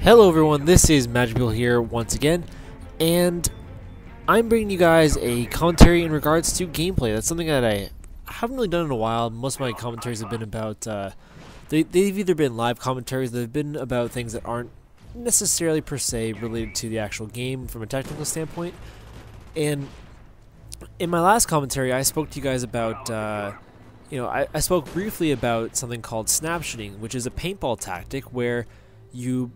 Hello everyone, this is MagicPeople here once again, and I'm bringing you guys a commentary in regards to gameplay. That's something that I haven't really done in a while. Most of my commentaries have been about, they've either been live commentaries, they've been about things that aren't necessarily per se related to the actual game from a technical standpoint. And in my last commentary, I spoke to you guys about, I spoke briefly about something called snap shooting, which is a paintball tactic where you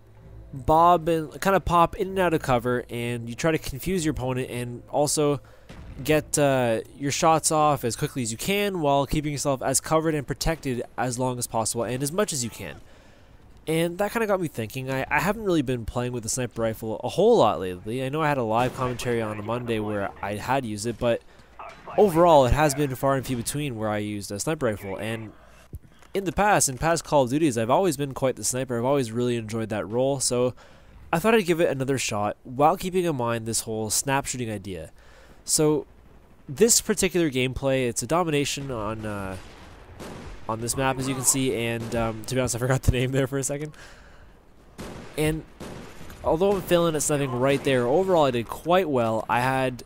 bob and kind of pop in and out of cover, and you try to confuse your opponent and also get your shots off as quickly as you can while keeping yourself as covered and protected as long as possible and as much as you can. And that kind of got me thinking. I haven't really been playing with the sniper rifle a whole lot lately. I know I had a live commentary on a Monday where I had used it, but overall it has been far and few between where I used a sniper rifle. And in past Call of Duties, I've always been quite the sniper. I've always really enjoyed that role, so I thought I'd give it another shot while keeping in mind this whole snap shooting idea. So this particular gameplay, it's a domination on this map, as you can see, and to be honest, I forgot the name there for a second. And although I'm failing at sniping right there, overall I did quite well. I had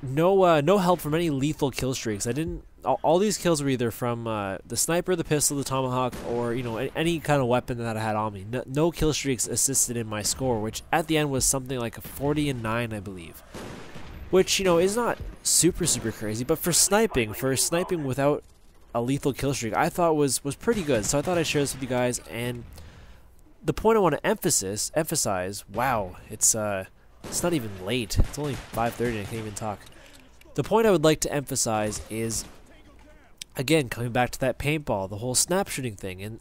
no help from any lethal kill streaks. All these kills were either from the sniper, the pistol, the tomahawk, or any kind of weapon that I had on me. No kill streaks assisted in my score, which at the end was something like a 40-9, I believe. Which is not super crazy, but for sniping without a lethal kill streak, I thought was pretty good. So I thought I'd share this with you guys. And the point I want to emphasize. Wow, it's not even late. It's only 5:30 and I can't even talk. The point I would like to emphasize is, again, coming back to that paintball, the whole snap shooting thing, and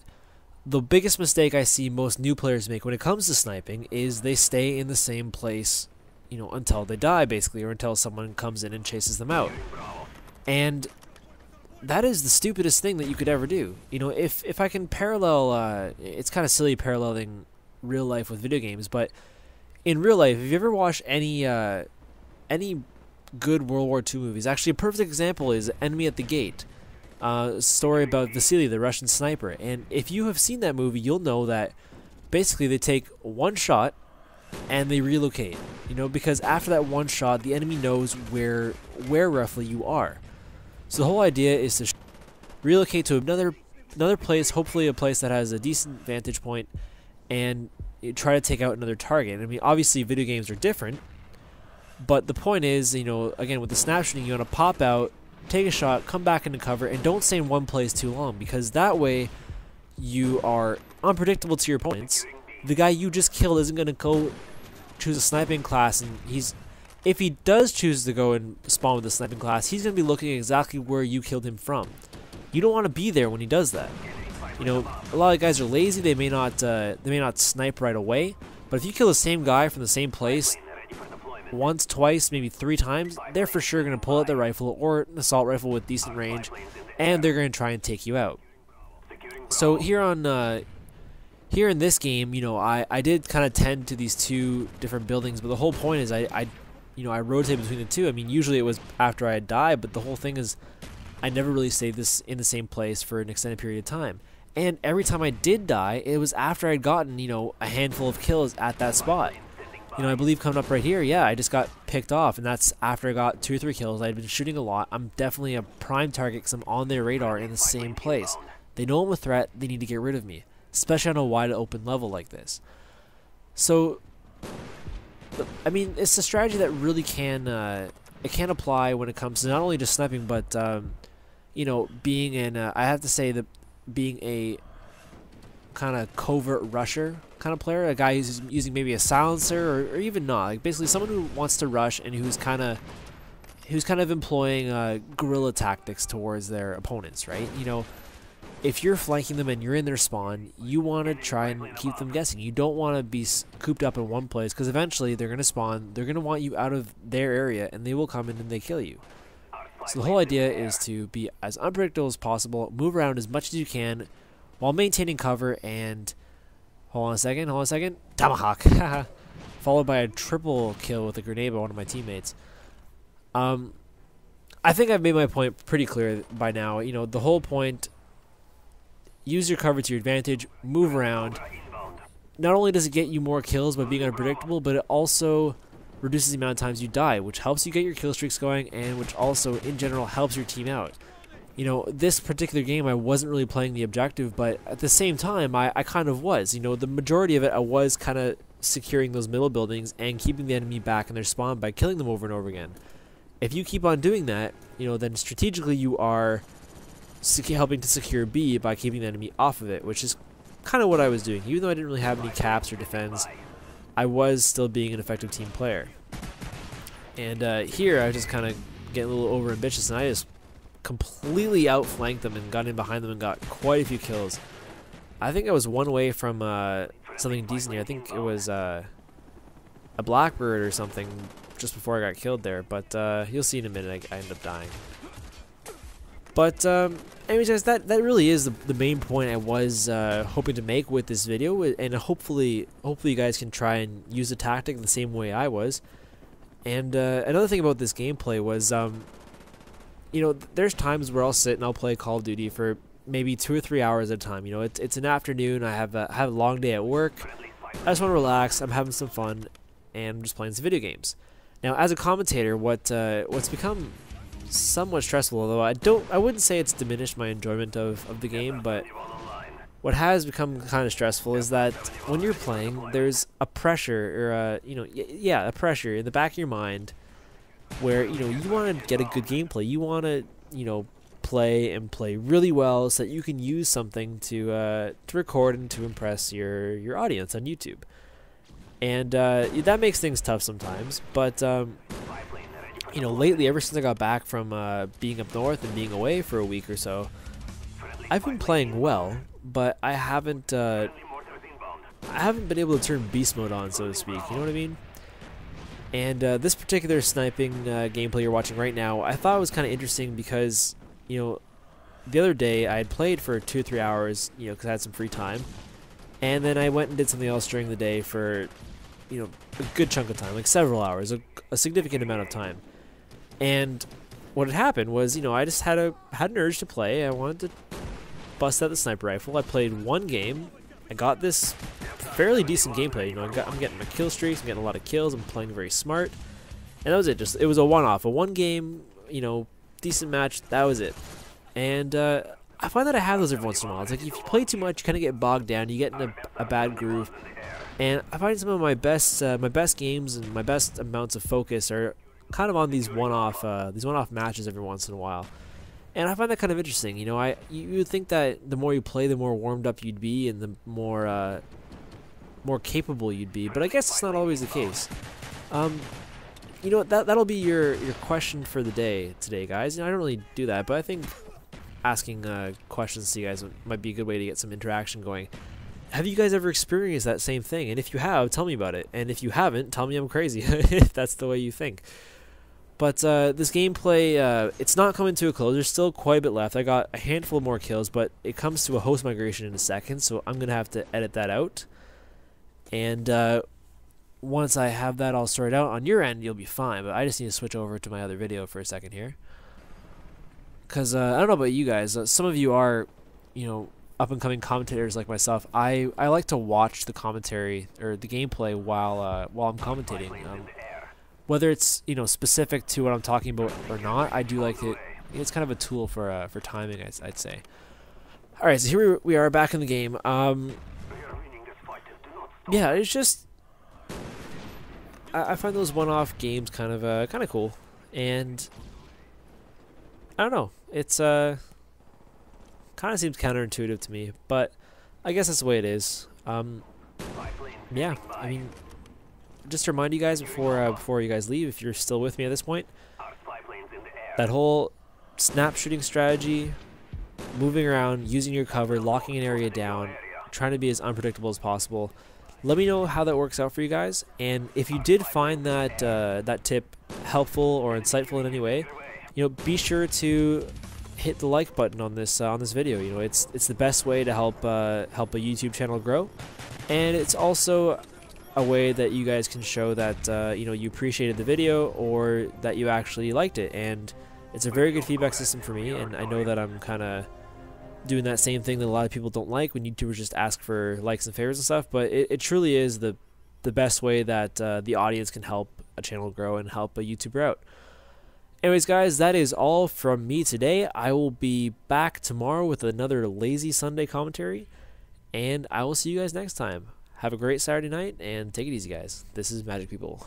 the biggest mistake I see most new players make when it comes to sniping is they stay in the same place, until they die, basically, or until someone comes in and chases them out. And that is the stupidest thing that you could ever do. If I can parallel, it's kind of silly paralleling real life with video games, but in real life, if you ever watched any good World War II movies, actually a perfect example is Enemy at the Gate. Story about Vasily, the Russian sniper. And if you have seen that movie, you'll know that basically they take one shot and they relocate. Because after that one shot, the enemy knows where roughly you are. So the whole idea is to relocate to another place, hopefully a place that has a decent vantage point, and try to take out another target. I mean, obviously video games are different, but the point is, again, with the snap shooting, you want to pop out, take a shot, come back into cover, and don't stay in one place too long, because that way you are unpredictable to your opponents. The guy you just killed isn't going to go choose a sniping class, and if he does choose to go and spawn with a sniping class, he's going to be looking exactly where you killed him from. You don't want to be there when he does that. A lot of guys are lazy. They may not snipe right away, but if you kill the same guy from the same place once, twice, maybe 3 times, they're for sure going to pull out their rifle or an assault rifle with decent range, and they're going to try and take you out. So here in this game, I did kind of tend to these two different buildings, but the whole point is I rotate between the two. I mean, usually it was after I had died, but the whole thing is I never really stayed in the same place for an extended period of time. And every time I did die, it was after I'd gotten, a handful of kills at that spot. I believe coming up right here, yeah, I just got picked off, and that's after I got 2 or 3 kills. I'd been shooting a lot. I'm definitely a prime target because I'm on their radar in the same place. They know I'm a threat. They need to get rid of me, especially on a wide open level like this. So, I mean, it's a strategy that really can apply when it comes to not only just sniping, but being in. I have to say that being a kind of covert rusher kind of player, a guy who's using maybe a silencer or even not, like basically someone who wants to rush and who's kind of employing guerrilla tactics towards their opponents, right? If you're flanking them and you're in their spawn, you want to try and keep them guessing. You don't want to be cooped up in one place, because eventually they're going to spawn, they're going to want you out of their area, and they will come in and they kill you. So the whole idea is to be as unpredictable as possible, move around as much as you can while maintaining cover, and hold on a second, tomahawk, followed by a triple kill with a grenade by one of my teammates. I think I've made my point pretty clear by now. The whole point, use your cover to your advantage, move around, not only does it get you more kills by being unpredictable, but it also reduces the amount of times you die, which helps you get your kill streaks going, and which also in general helps your team out. You know, this particular game I wasn't really playing the objective, but at the same time I kind of was. You know, the majority of it I was kind of securing those middle buildings and keeping the enemy back in their spawn by killing them over and over again. If you keep on doing that, you know, then strategically you are helping to secure B by keeping the enemy off of it, which is kind of what I was doing. Even though I didn't really have any caps or defends, I was still being an effective team player. And here I was just kind of getting a little over ambitious, and I just completely outflanked them and got in behind them and got quite a few kills. I think I was one away from something decent here. I think it was a blackbird or something just before I got killed there, but you'll see in a minute I ended up dying. But anyways, guys, that really is the main point I was hoping to make with this video, and hopefully you guys can try and use the tactic the same way I was. And another thing about this gameplay was, you know, there's times where I'll sit and I'll play Call of Duty for maybe 2 or 3 hours at a time. You know, it's an afternoon, I have a long day at work, I just want to relax, I'm having some fun, and I'm just playing some video games. Now, as a commentator, what's become somewhat stressful, although I wouldn't say it's diminished my enjoyment of the game, but what has become kind of stressful is that when you're playing, there's a pressure, or you know, a pressure in the back of your mind, where, you know, you want to get a good gameplay, you want to, you know, play really well so that you can use something to record and to impress your audience on YouTube. And that makes things tough sometimes, but you know, lately, ever since I got back from being up north and being away for a week or so, I've been playing well, but I haven't been able to turn beast mode on, so to speak. You know what I mean? And this particular sniping gameplay you're watching right now, I thought it was kind of interesting because, you know, the other day I had played for 2 or 3 hours, you know, because I had some free time, and then I went and did something else during the day for, you know, a good chunk of time, like several hours, a significant amount of time. And what had happened was, you know, I just had an urge to play. I wanted to bust out the sniper rifle. I played one game. I got this fairly decent gameplay. You know, I'm getting my kill streaks. I'm getting a lot of kills. I'm playing very smart. And that was it. It was a one-off, a one game, you know, decent match. That was it. And I find that I have those every once in a while. It's like if you play too much, you kind of get bogged down. You get in a bad groove. And I find some of my best games and my best amounts of focus are kind of on these one-off matches every once in a while, and I find that kind of interesting. You know, you would think that the more you play, the more warmed up you'd be, and the more capable you'd be. But I guess it's not always the case. You know, that'll be your question for the day today, guys. You know, I don't really do that, but I think asking questions to you guys might be a good way to get some interaction going. Have you guys ever experienced that same thing? And if you have, tell me about it. And if you haven't, tell me I'm crazy if that's the way you think. But this gameplay, it's not coming to a close. There's still quite a bit left. I got a handful more kills, but it comes to a host migration in a second, so I'm going to have to edit that out. And once I have that all sorted out on your end, you'll be fine. But I just need to switch over to my other video for a second here. Because I don't know about you guys. Some of you are, you know, up-and-coming commentators like myself. I like to watch the commentary or the gameplay while I'm commentating. Whether it's, you know, specific to what I'm talking about or not, I do like it. It's kind of a tool for timing, I'd say. All right, so here we are back in the game. Yeah, it's just I find those one-off games kind of cool, and I don't know. It's kind of seems counterintuitive to me, but I guess that's the way it is. Yeah, I mean, just to remind you guys before you guys leave, if you're still with me at this point, that whole snap shooting strategy, moving around, using your cover, locking an area down, trying to be as unpredictable as possible. Let me know how that works out for you guys, and if you did find that that tip helpful or insightful in any way, you know, be sure to hit the like button on this video. You know, it's the best way to help a YouTube channel grow, and it's also a way that you guys can show that you know, you appreciated the video or that you actually liked it. And it's a very good feedback system for me, and I know that I'm kind of doing that same thing that a lot of people don't like when YouTubers just ask for likes and favors and stuff. But it truly is the best way that the audience can help a channel grow and help a YouTuber out. Anyways, guys, that is all from me today. I will be back tomorrow with another Lazy Sunday commentary, and I will see you guys next time. Have a great Saturday night, and take it easy, guys. This is Magic People.